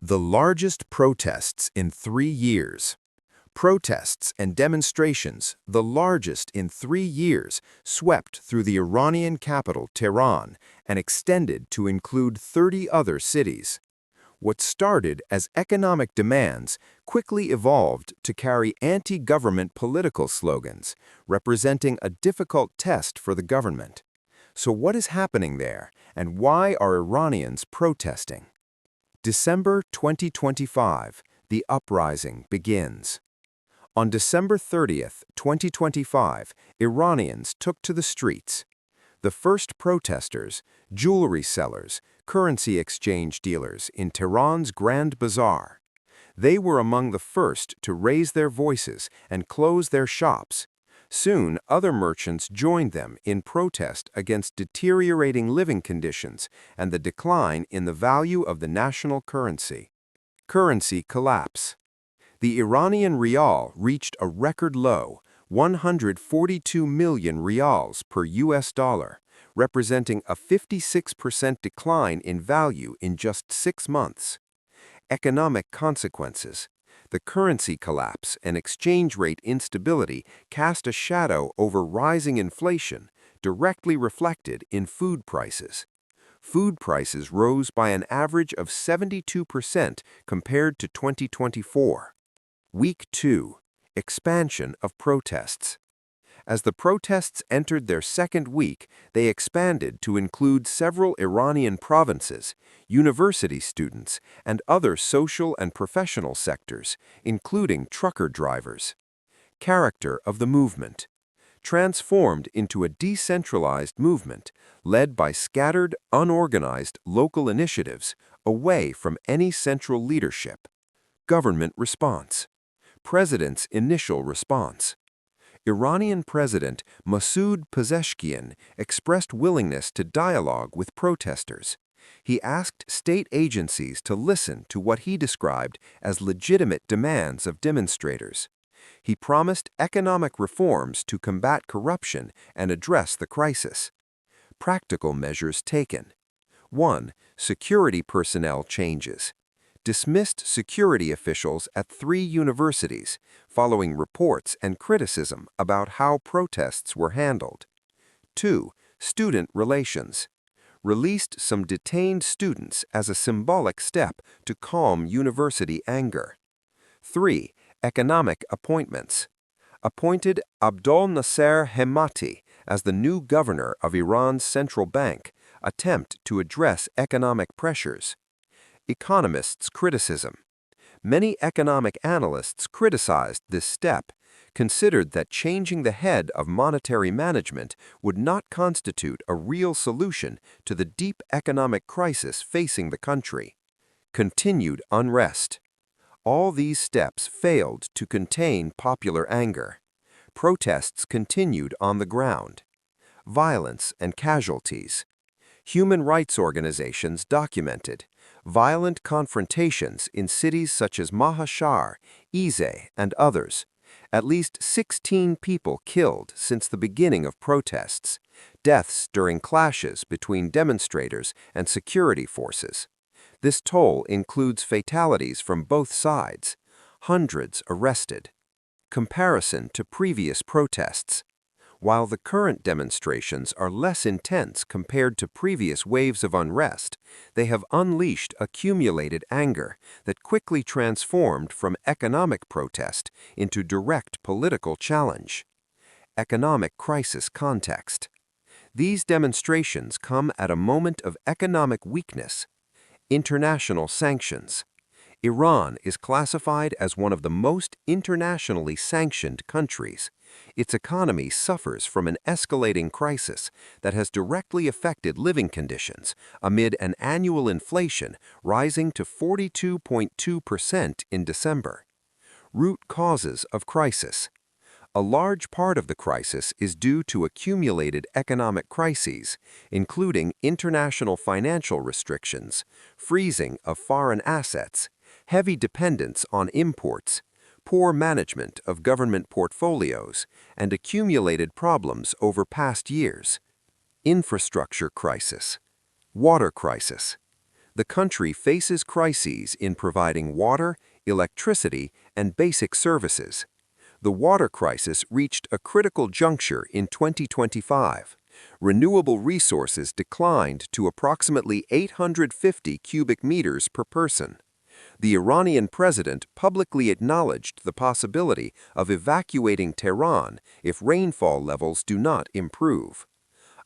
The largest protests in 3 years. Protests and demonstrations, the largest in 3 years, swept through the Iranian capital, Tehran, and extended to include 30 other cities. What started as economic demands quickly evolved to carry anti-government political slogans, representing a difficult test for the government. So what is happening there, and why are Iranians protesting? December 2025, the uprising begins. On December 30th, 2025, Iranians took to the streets. The first protesters, jewelry sellers, currency exchange dealers in Tehran's Grand Bazaar. They were among the first to raise their voices and close their shops. Soon, other merchants joined them in protest against deteriorating living conditions and the decline in the value of the national currency. Currency collapse. The Iranian Rial reached a record low, 142 million rials per US dollar, representing a 56% decline in value in just 6 months. Economic consequences. The currency collapse and exchange rate instability cast a shadow over rising inflation, directly reflected in food prices. Food prices rose by an average of 72% compared to 2024. Week 2. Expansion of protests. As the protests entered their second week, they expanded to include several Iranian provinces, university students, and other social and professional sectors, including trucker drivers. Character of the movement. Transformed into a decentralized movement, led by scattered, unorganized local initiatives, away from any central leadership. Government response. President's initial response. Iranian President Masoud Pezeshkian expressed willingness to dialogue with protesters. He asked state agencies to listen to what he described as legitimate demands of demonstrators. He promised economic reforms to combat corruption and address the crisis. Practical measures taken. 1. Security personnel changes. Dismissed security officials at 3 universities, following reports and criticism about how protests were handled. 2. Student relations. Released some detained students as a symbolic step to calm university anger. 3. Economic appointments. Appointed Abdol Nasser Hemati as the new governor of Iran's central bank, attempt to address economic pressures. Economists' criticism. Many economic analysts criticized this step, considered that changing the head of monetary management would not constitute a real solution to the deep economic crisis facing the country. Continued unrest. All these steps failed to contain popular anger. Protests continued on the ground. Violence and casualties. Human rights organizations documented violent confrontations in cities such as Mahashar, Izeh, and others. At least 16 people killed since the beginning of protests. Deaths during clashes between demonstrators and security forces. This toll includes fatalities from both sides. Hundreds arrested. Comparison to previous protests. While the current demonstrations are less intense compared to previous waves of unrest, they have unleashed accumulated anger that quickly transformed from economic protest into direct political challenge. Economic crisis context. These demonstrations come at a moment of economic weakness. International sanctions. Iran is classified as one of the most internationally sanctioned countries. Its economy suffers from an escalating crisis that has directly affected living conditions amid an annual inflation rising to 42.2% in December. Root causes of crisis. A large part of the crisis is due to accumulated economic crises, including international financial restrictions, freezing of foreign assets, heavy dependence on imports, poor management of government portfolios, and accumulated problems over past years. Infrastructure crisis. Water crisis. The country faces crises in providing water, electricity, and basic services. The water crisis reached a critical juncture in 2025. Renewable resources declined to approximately 850 cubic meters per person. The Iranian president publicly acknowledged the possibility of evacuating Tehran if rainfall levels do not improve.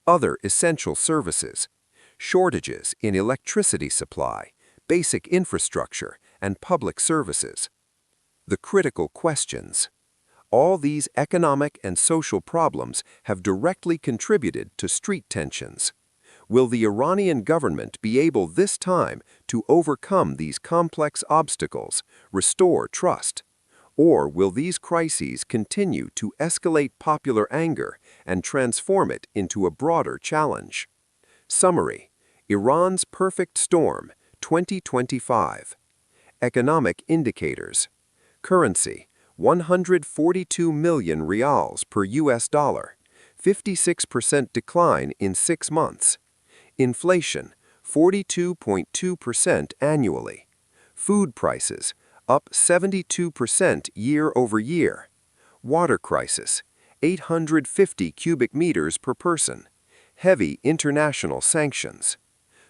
Other essential services: shortages in electricity supply, basic infrastructure, and public services. The critical questions. All these economic and social problems have directly contributed to street tensions. Will the Iranian government be able this time to overcome these complex obstacles, restore trust? Or will these crises continue to escalate popular anger and transform it into a broader challenge? Summary: Iran's Perfect Storm, 2025. Economic indicators. Currency: 142 million rials per US dollar, 56% decline in 6 months. Inflation: 42.2% annually. Food prices: up 72% year over year. Water crisis: 850 cubic meters per person. Heavy international sanctions.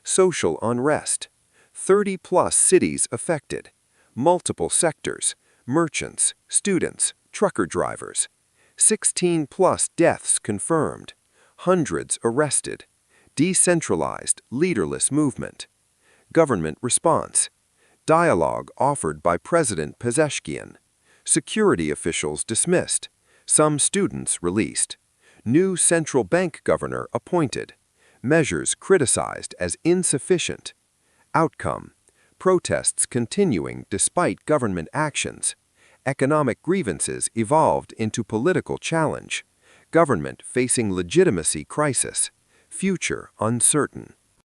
Social unrest: 30-plus cities affected. Multiple sectors: merchants, students, trucker drivers. 16-plus deaths confirmed. Hundreds arrested. Decentralized, leaderless movement. Government response: dialogue offered by President Pezeshkian. Security officials dismissed. Some students released. New central bank governor appointed. Measures criticized as insufficient. Outcome: protests continuing despite government actions. Economic grievances evolved into political challenge. Government facing legitimacy crisis. Future uncertain.